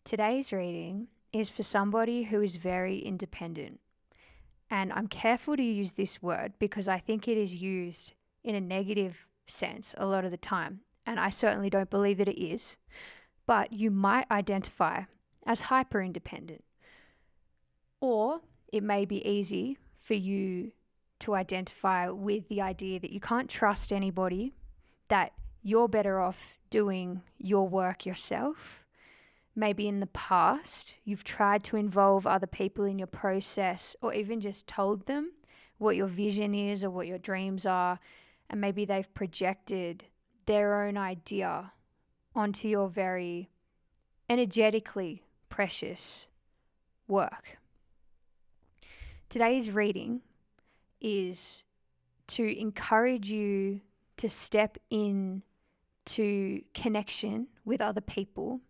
Today's reading is for somebody who is very independent. And I'm careful to use this word because I think it is used in a negative sense a lot of the time. And I certainly don't believe that it is. But you might identify as hyper independent. Or it may be easy for you to identify with the idea that you can't trust anybody, that you're better off doing your work yourself. Maybe in the past, you've tried to involve other people in your process or even just told them what your vision is or what your dreams are. And maybe they've projected their own idea onto your very energetically precious work. Today's reading is to encourage you to step in to connection with other people.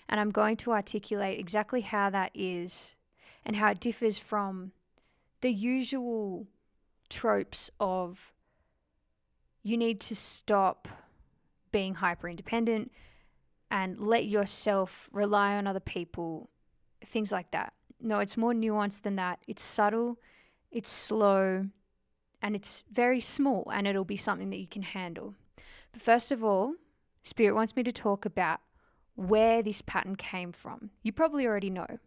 And I'm going to articulate exactly how that is and how it differs from the usual tropes of you need to stop being hyper independent and let yourself rely on other people, things like that. No, it's more nuanced than that. It's subtle, it's slow, and it's very small, and it'll be something that you can handle. But first of all, Spirit wants me to talk about where this pattern came from. You probably already know.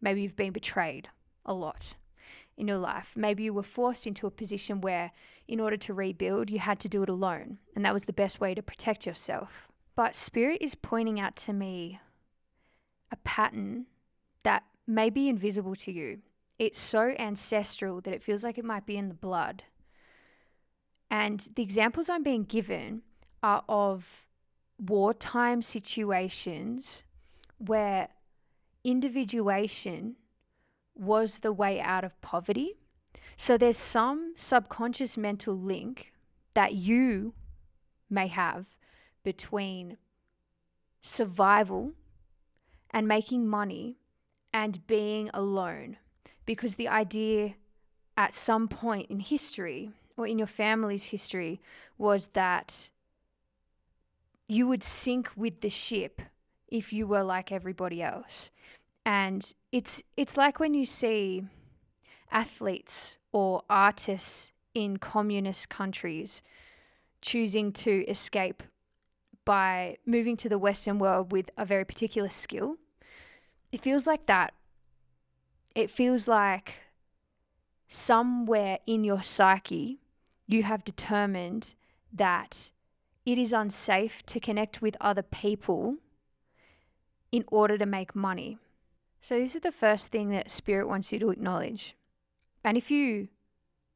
Maybe you've been betrayed a lot in your life. Maybe you were forced into a position where, in order to rebuild, you had to do it alone, and that was the best way to protect yourself. But Spirit is pointing out to me a pattern that may be invisible to you. It's so ancestral that it feels like it might be in the blood. And the examples I'm being given are of wartime situations where individuation was the way out of poverty. So there's some subconscious mental link that you may have between survival and making money and being alone. Because the idea at some point in history or in your family's history was that you would sink with the ship if you were like everybody else. And it's like when you see athletes or artists in communist countries choosing to escape by moving to the Western world with a very particular skill. It feels like that. It feels like somewhere in your psyche you have determined that it is unsafe to connect with other people in order to make money. So this is the first thing that Spirit wants you to acknowledge. And if you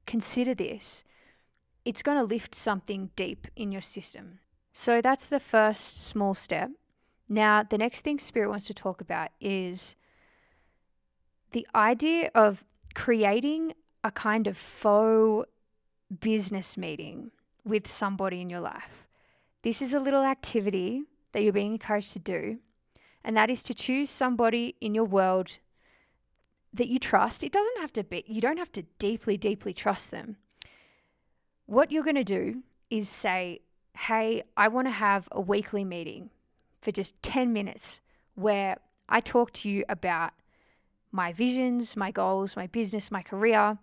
consider this, it's going to lift something deep in your system. So that's the first small step. Now, the next thing Spirit wants to talk about is the idea of creating a kind of faux business meeting with somebody in your life. This is a little activity that you're being encouraged to do, and that is to choose somebody in your world that you trust. It doesn't have to be, you don't have to deeply, deeply trust them. What you're going to do is say, hey, I want to have a weekly meeting for just 10 minutes where I talk to you about my visions, my goals, my business, my career.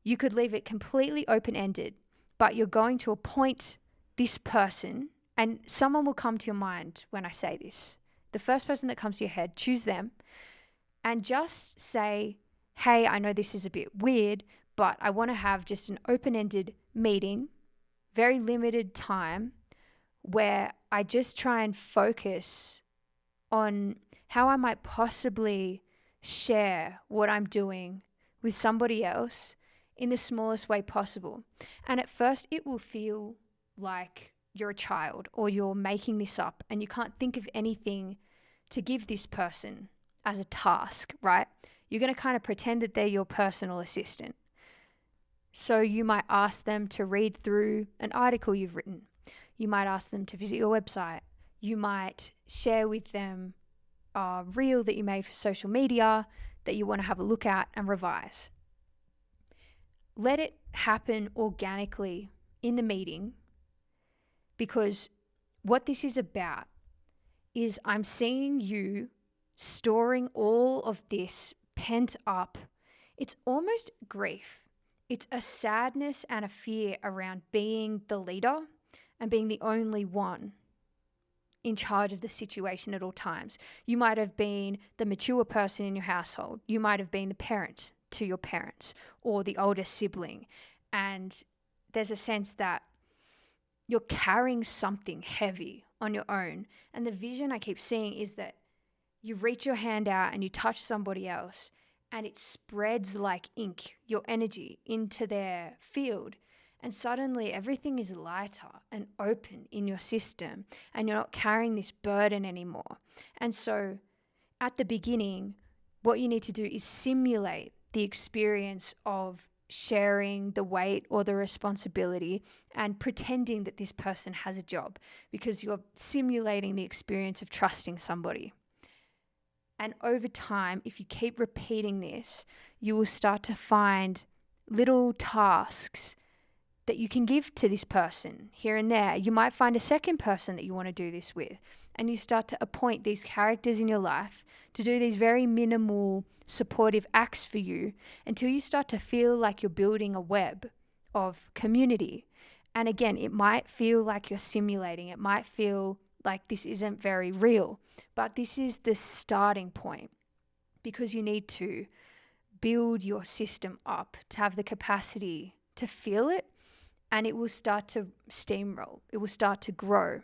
You could leave it completely open-ended, but you're going to appoint this person, and someone will come to your mind when I say this. The first person that comes to your head, choose them, and just say, hey, I know this is a bit weird, but I want to have just an open-ended meeting, very limited time, where I just try and focus on how I might possibly share what I'm doing with somebody else in the smallest way possible. And at first it will feel like you're a child or you're making this up and you can't think of anything to give this person as a task, right? You're going to kind of pretend that they're your personal assistant. So you might ask them to read through an article you've written. You might ask them to visit your website. You might share with them a reel that you made for social media that you want to have a look at and revise. Let it happen organically in the meeting, because what this is about is I'm seeing you storing all of this pent up. It's almost grief. It's a sadness and a fear around being the leader and being the only one in charge of the situation at all times. You might have been the mature person in your household. You might have been the parent to your parents or the oldest sibling. And there's a sense that you're carrying something heavy on your own. And the vision I keep seeing is that you reach your hand out and you touch somebody else and it spreads like ink, your energy into their field. And suddenly everything is lighter and open in your system and you're not carrying this burden anymore. And so at the beginning, what you need to do is simulate the experience of sharing the weight or the responsibility and pretending that this person has a job, because you're simulating the experience of trusting somebody. And over time, if you keep repeating this, you will start to find little tasks that you can give to this person here and there. You might find a second person that you want to do this with, and you start to appoint these characters in your life to do these very minimal supportive acts for you until you start to feel like you're building a web of community. And again, it might feel like you're simulating. It might feel like this isn't very real, but this is the starting point, because you need to build your system up to have the capacity to feel it, and it will start to steamroll. It will start to grow.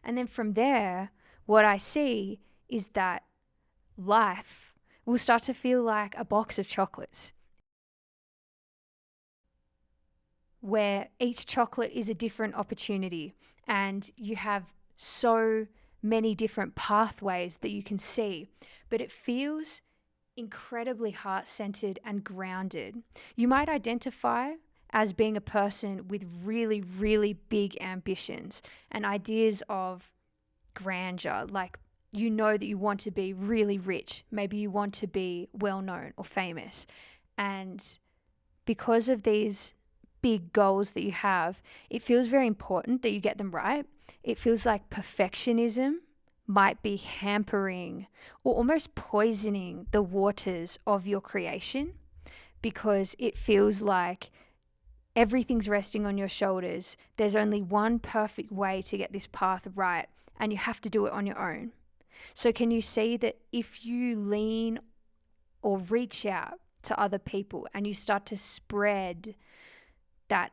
And then from there, what I see is that life will start to feel like a box of chocolates, where each chocolate is a different opportunity, and you have so many different pathways that you can see, but it feels incredibly heart-centered and grounded. You might identify as being a person with really, really big ambitions and ideas of grandeur, like you know that you want to be really rich, maybe you want to be well-known or famous. And because of these big goals that you have, it feels very important that you get them right. It feels like perfectionism might be hampering or almost poisoning the waters of your creation, because it feels like everything's resting on your shoulders. There's only one perfect way to get this path right, and you have to do it on your own. So can you see that if you lean or reach out to other people and you start to spread that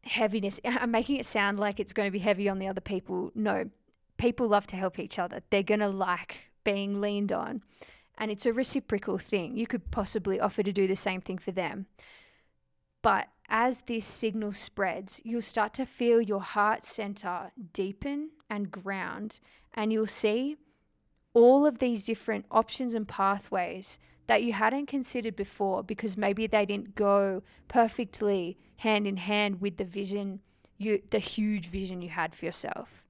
heaviness, I'm making it sound like it's going to be heavy on the other people. No, people love to help each other. They're going to like being leaned on, and it's a reciprocal thing. You could possibly offer to do the same thing for them. But as this signal spreads, you'll start to feel your heart center deepen and ground, and you'll see all of these different options and pathways that you hadn't considered before, because maybe they didn't go perfectly hand in hand with the vision, the huge vision you had for yourself.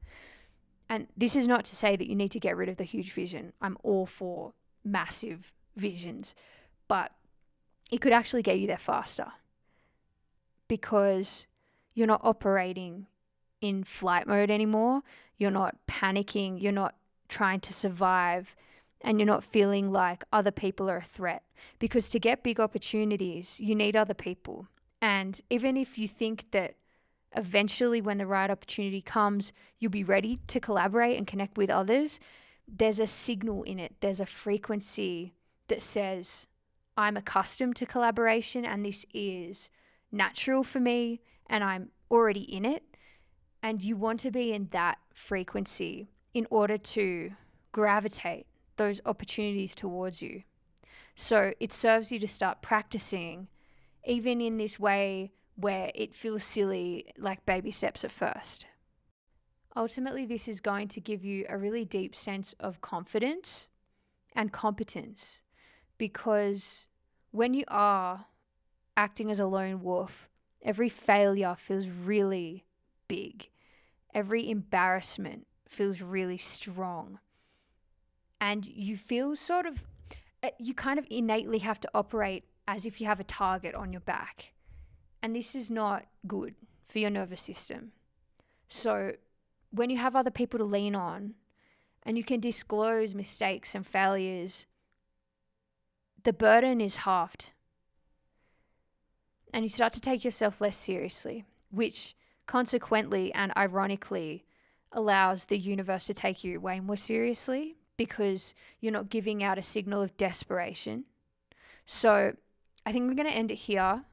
And this is not to say that you need to get rid of the huge vision. I'm all for massive visions, but it could actually get you there faster, because you're not operating in flight mode anymore. You're not panicking. You're not trying to survive, and you're not feeling like other people are a threat. Because to get big opportunities, you need other people. And even if you think that eventually when the right opportunity comes, you'll be ready to collaborate and connect with others, there's a signal in it. There's a frequency that says, I'm accustomed to collaboration and this is natural for me and I'm already in it. And you want to be in that frequency in order to gravitate those opportunities towards you. So it serves you to start practicing, even in this way where it feels silly, like baby steps at first. Ultimately, this is going to give you a really deep sense of confidence and competence, because when you are acting as a lone wolf, every failure feels really big. Every embarrassment feels really strong. And you feel you kind of innately have to operate as if you have a target on your back. And this is not good for your nervous system. So when you have other people to lean on and you can disclose mistakes and failures, the burden is halved. And you start to take yourself less seriously, which consequently and ironically allows the universe to take you way more seriously because you're not giving out a signal of desperation. So I think we're going to end it here.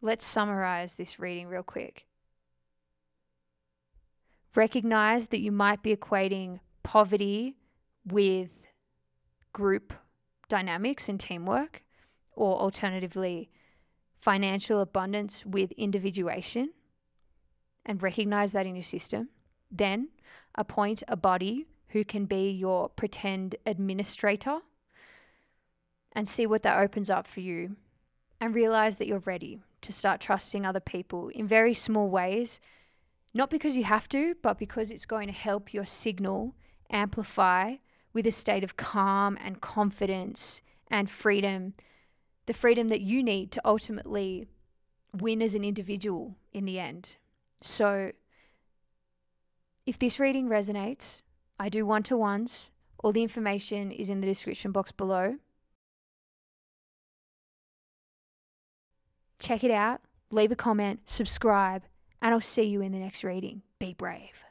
Let's summarize this reading real quick. Recognize that you might be equating poverty with group dynamics and teamwork, or alternatively, financial abundance with individuation, and recognize that in your system. Then appoint a body who can be your pretend administrator and see what that opens up for you, and realize that you're ready to start trusting other people in very small ways, not because you have to, but because it's going to help your signal amplify with a state of calm and confidence and freedom, the freedom that you need to ultimately win as an individual in the end. So if this reading resonates, I do one-to-ones. All the information is in the description box below. Check it out, leave a comment, subscribe, and I'll see you in the next reading. Be brave.